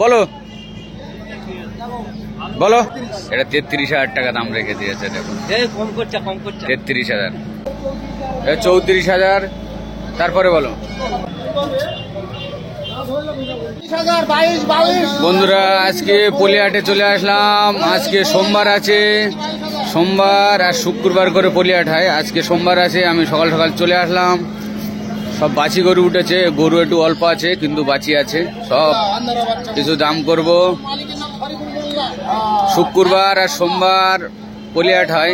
বলো বলো, এটা 33,000 টাকা দাম রেখে দিয়েছে। দেখুন কম করছে 33,000, 34,000। তারপরে বলো বন্ধুরা, আজকে পলিহাটে চলে আসলাম। আজকে সোমবার আছে, সোমবার আর শুক্রবার করে পলিহাট হয়। আজকে সোমবার আছে, আমি সকাল সকাল চলে আসলাম। সব বাছি গরু উঠেছে, গরু একটু অল্প আছে কিন্তু বাছি আছে। সব কিছু দাম করব। শুক্রবার আর সোমবার পলিহাট হয়।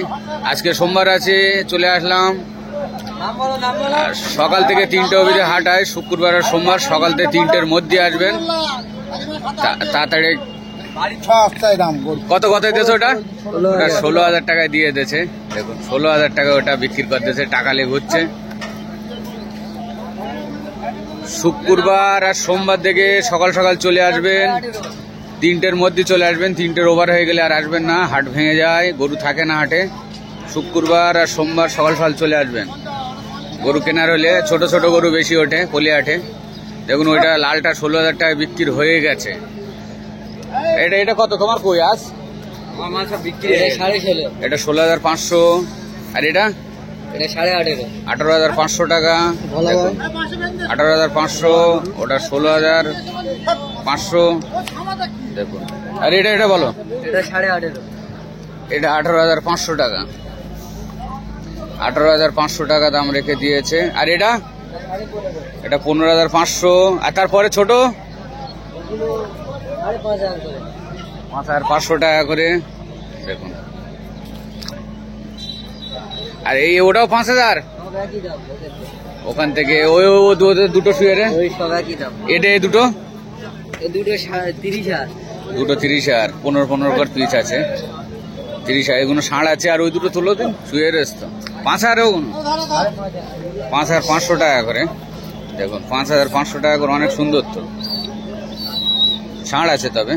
আজকে সোমবার আছে, চলে আসলাম। সকাল থেকে 3টে অবধি হাট হয়। শুক্রবার আর সোমবার সকাল থেকে 3টের মধ্যে আসবেন, তাড়াতাড়ি। কত কত দিয়েছে ওটা? ওটা 16,000 টাকায় দিয়ে দিয়েছে। দেখুন 16,000 টাকা ওটা বিক্রি করতেছে, টাকা লেগে হচ্ছে। শুক্রবার আর সোমবার থেকে সকাল সকাল চলে আসবেন, 3টের মধ্যে চলে আসবেন। 3টের ওভার হয়ে গেলে আর আসবেন না, হাট ভেঙে যায়, গরু থাকে না হাটে। শুক্রবার আর সোমবার সকাল সকাল চলে আসবেন। গরু কেনার হলে ছোট ছোট গরু বেশি ওঠে পলিহাটে। দেখুন ওইটা লালটা 16,000 টাকায় বিক্রি হয়ে গেছে। এটা এটা কত তোমার? কই আস এটা 16,500। আর এটা 18,500 টাকা। 18,500, ওটা 16,500। দেখুন, আর এটা এটা বলো, এটা 18,500 টাকা। 18,500 টাকা দাম রেখে দিয়েছে। আর এটা এটা 15,500। আর তারপরে ছোট 5,500 টাকা করে। দেখুন, আর এই ওটাও 5,000। ওখান থেকে ওই দুটো শুয়ে রে, এটা এই দুটো 30,000। দুটো 30,000, 15 করে পিস আছে। 30,000 এগুলো ষাঁড় আছে। আর ওই দুটো তুলো দিন, শুয়ে রেস তো 5,000। ওগুলো 5,500 টাকা করে। দেখুন 5,500 টাকা করে, অনেক সুন্দর তো ষাঁড় আছে। তবে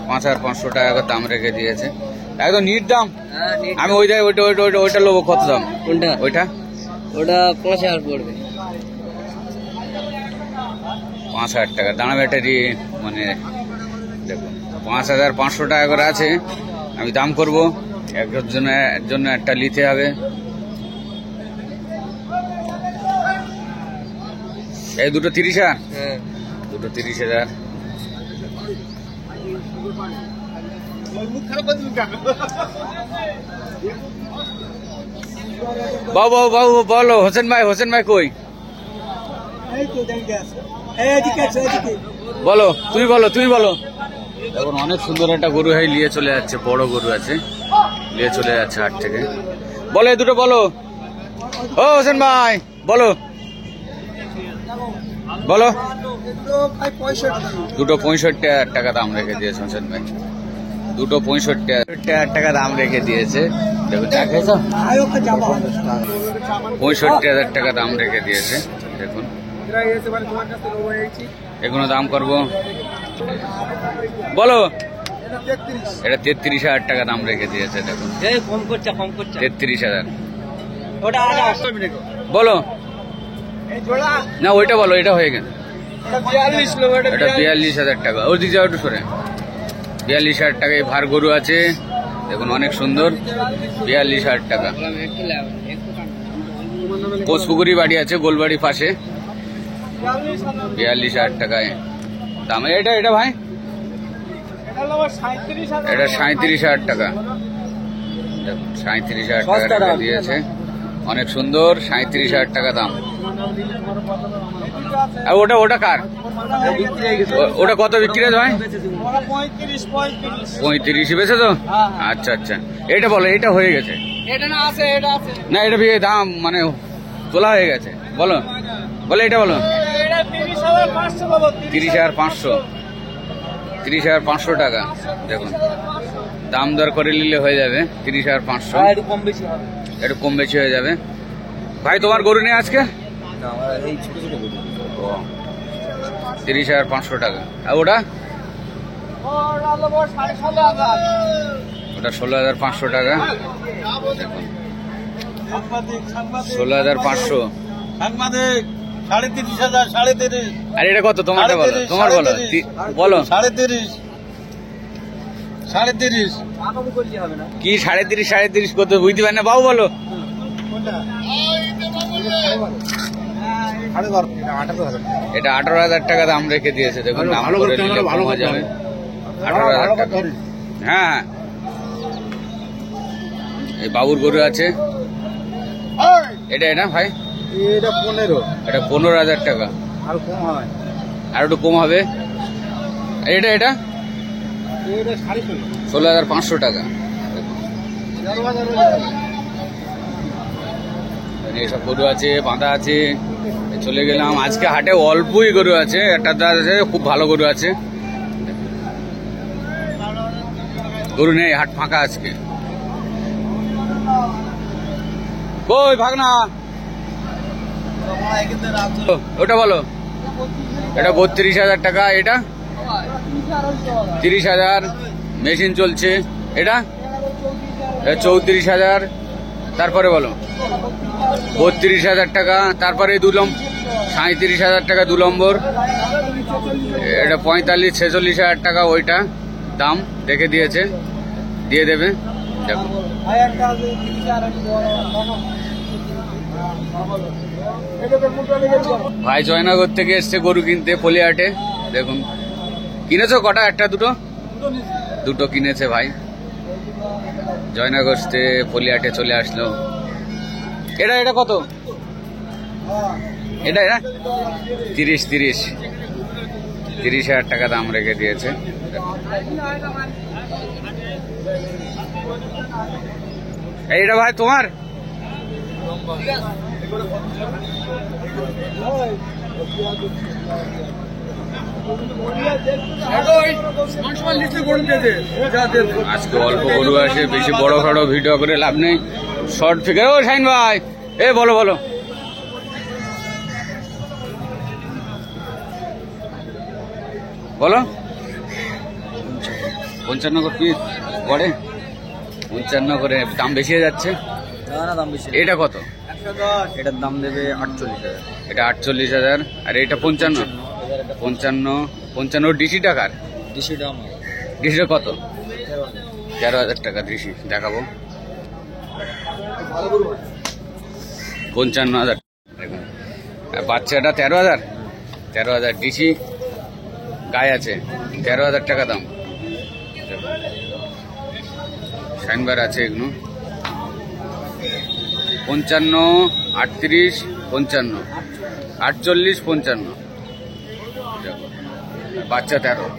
5,500 টাকা করে দাম রেখে দিয়েছে, একদম নিট দাম। আমি ওইটা ওইটা ওইটা ওইটা ওইটা লোবো। কত দাম কোনটা? ওইটা ওটা 5,000 পড়বে। 5,000 টাকা দাঁড়া ব্যাটারি। মানে দেখুন 5,500 টাকা করে আছে। আমি দাম করব, একজনের জন্য একটা নিতে হবে। এই দুটো 30,000, দুটো 30,000। বাবু বাবু বলো, হোসেন ভাই, হোসেন ভাই কই? বলো, তুমি বলো, তুমি বলো। এখন অনেক সুন্দর একটা গরু হয়, নিয়ে চলে যাচ্ছে, বড় গরু আছে, নিয়ে চলে যাচ্ছে হাট থেকে। বলো এই দুটো বলো। ও হোসেন ভাই বলো, বলো। দুটো 65,000 টাকা দাম রেখে দিয়েছে হোসেন ভাই। দুটো 65,000 টাকা দাম রেখে দিয়েছে। দেখুন 65,000 টাকা দাম রেখে দিয়েছে। দেখুন এগুলো দাম করবো। বলো, এটা 33,000 টাকা দাম রেখে দিয়েছে। দেখুন 33,000। বলো না, ওইটা বলো, এটা হয়ে গেছে। এটা 42,000 টাকা। ওর দিকে যাও একটু সরে। 42,000 টাকায় ভার গরু আছে। দেখুন অনেক সুন্দর, 42,000 টাকা। কোচপুকুরি বাড়ি আছে, গোলবাড়ি পাশে। 42,000 টাকায় দাম। এটা এটা ভাই, এটা 37,000 টাকা। দেখুন 37,000 টাকা দিয়েছে, অনেক সুন্দর। 37,000 টাকা দাম। আর ওটা ওটা কার? ওটা কত বিক্রি আছে ভাই? 35 বেছে তো। আচ্ছা আচ্ছা, এটা বলো, এটা হয়ে গেছে না? এটা দাম মানে তোলা হয়ে গেছে। বলো বলো, এটা বলো। 30,500, 30,500 টাকা। দেখুন দাম দর করে নিলে হয়ে যাবে 30,500। একটু কম বেশি হয়ে যাবে। ভাই তোমার গরু নেই আজকে? 30,500 টাকা। আর ওটা ওটা 16,500 টাকা। দেখুন 16,500। ৩৭,০০০, ৩৭,৫০০। আর এটা কত তোমারটা বলো, তোমার বলো, বলো ৩৭,৫০, ৩৭,৫০। কি ৩৭.৫ ৩৭.৫ কত বুঝতে পারি না বাবু, বলো। এটা ১৮,০০০ টাকা দাম রেখে দিয়েছে, দেখুন দাম করে নিলে কম হয়ে যাবে। ১৮,০০০ টাকা। হ্যাঁ, এই বাবুর গরু আছে। এটা এটা ভাই, এটা ১৫। এটা ১৫,০০০ টাকা। আর কম হয়, আর একটু কম হবে। এটা এটা এটা ১৬,৫০। ১৬,৫০০ টাকা। এইসব গরু আছে, বাঁধা আছে। চলে গেলাম, আজকে হাটে অল্পই গরু আছে, একটা আছে খুব ভালো গরু আছে, গরু নেই, হাট ফাঁকা আজকে। কই ভাগনা, ওটা বলো। এটা ৩২,০০০ টাকা। এটা ৩০,০০০, মেশিন চলছে। এটা ৩৪,০০০। তারপরে বলো ৩২,০০০ টাকা। তারপরে ৩৭,০০০ টাকা ২ নম্বর। এটা ৪৫,০০০-৪৬,০০০ টাকা, ওইটা দাম দেখে দিয়েছে, দিয়ে দেবে। দেখো ভাই জয়নগর থেকে এসছে গরু কিনতে পলিহাটে। দেখুন কিনেছো কটা, একটা দুটো? দুটো কিনেছে ভাই, জয়নগর থেকে পলিহাটে চলে আসলো। এটা এটা কত? এটা এটা ৩০,০০০ টাকা দাম রেখে দিয়েছে। এইটা ভাই তোমার? আজকে অল্প গরু আছে, বেশি বড় বড় ভিডিও করে লাভ নেই, শর্ট ফিগার। ও শাইন ভাই, এ বলো বলো। বলো ৫৫ করে পিস পড়ে, ৫৫ করে দাম বেশি হয়ে যাচ্ছে। দাম বেশি। এটা কত? এটার দাম দেবে ৪৮,০০০। এটা ৪৮,০০০। আর এটা ৫৫। ৫৫ ডিসি টাকার। ডিসিটা আমার। ডিসিটা কত? ১৩,০০০ টাকা ডিসি। দেখাবো ৫৫,০০০। বাচ্চাটা ১৩,০০০। ১৩,০০০ ডিসি, গায়ে আছে, ১৩,০০০ টাকা দাম। সাইনবার আছে এগুলো ৫৫, ৩৮, ৫৫, ৪৮, ৫৫। বাচ্চা ১৩।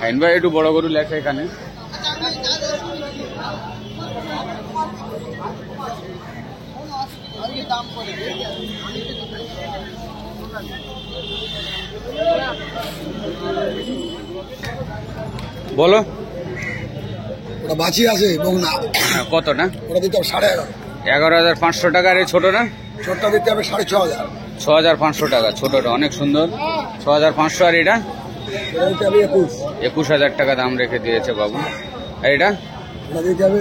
সাইনবার একটু বড় গরু লেখা এখানে। বলো ওটা বাছি আছে বগুনা, কতটা? ওটা দিতে হবে 11,500। ১১,৫০০ টাকা। আর এই ছোটটা? ছোটটা দিতে হবে 6,500। ৬,৫০০ টাকা। ছোটটা অনেক সুন্দর, ৬,৫০০। আর এটা ওটা দিতে হবে 21। ২১,০০০ টাকা দাম রেখে দিয়েছে বাবু। আর এটা? ওটা দিতে হবে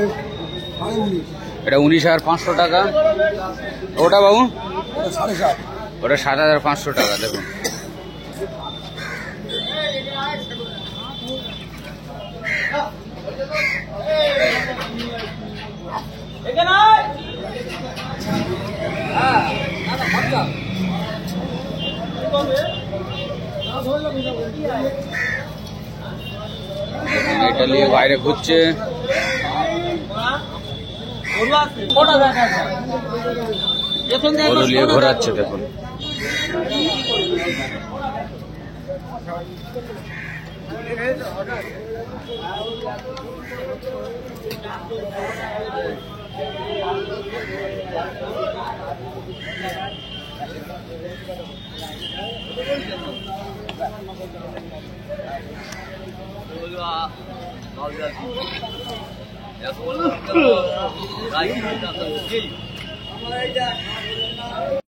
19,500। এটা ১৯,৫০০ টাকা। ওটা বাবু? ওটা 7,500। ওটা ৭,৫০০ টাকা। দেখুন এটা নিয়ে বাইরে ঘুরছে। গরু নিয়ে ঘোরাচ্ছে, দেখুন।